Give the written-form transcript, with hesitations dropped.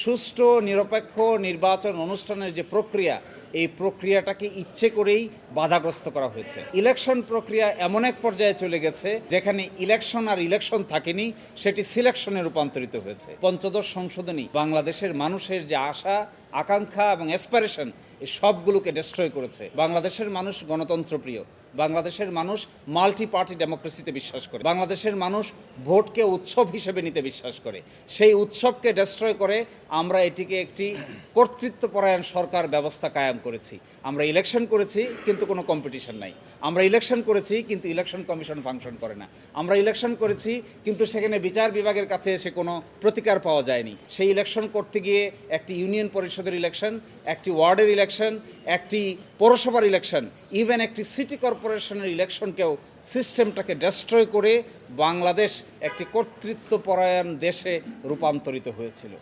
সুষ্ঠু নিরপেক্ষ নির্বাচন অনুষ্ঠানের যে প্রক্রিয়া, এই প্রক্রিয়াটাকে ইচ্ছে করেই বাধাগ্রস্ত করা হয়েছে। ইলেকশন প্রক্রিয়া এমন এক পর্যায়ে চলে গেছে যেখানে ইলেকশন আর ইলেকশন থাকেনি, সেটি সিলেকশনে রূপান্তরিত হয়েছে। পঞ্চদশ সংশোধনী বাংলাদেশের মানুষের যে আশা, আকাঙ্ক্ষা এবং অ্যাসপিরেশন, এই সবগুলোকে ডিস্ট্রয় করেছে। বাংলাদেশের মানুষ গণতন্ত্রপ্রিয়, বাংলাদেশের মানুষ মাল্টি পার্টি ডেমোক্রেসিতে বিশ্বাস করে, বাংলাদেশের মানুষ ভোটকে উৎসব হিসেবে নিতে বিশ্বাস করে। সেই উৎসবকে ডিস্ট্রয় করে আমরা এটিকে একটি কর্তৃত্বপরায়ণ সরকার ব্যবস্থা কায়েম করেছি। আমরা ইলেকশন করেছি কিন্তু কোনো কম্পিটিশন নাই। আমরা ইলেকশন করেছি কিন্তু ইলেকশন কমিশন ফাংশন করে না। আমরা ইলেকশন করেছি কিন্তু সেখানে বিচার বিভাগের কাছে এসে কোনো প্রতিকার পাওয়া যায়নি। সেই ইলেকশন করতে গিয়ে একটি ইউনিয়ন পরিষদের ইলেকশন, একটি ওয়ার্ডের ইলেকশন, একটি পৌরসভার ইলেকশন, ইভেন একটি সিটি কর্পোরেশনের ইলেকশনকেও সিস্টেমটাকে ডিস্ট্রয় করে বাংলাদেশ একটি কর্তৃত্বপরায়ণ দেশে রূপান্তরিত হয়েছিল।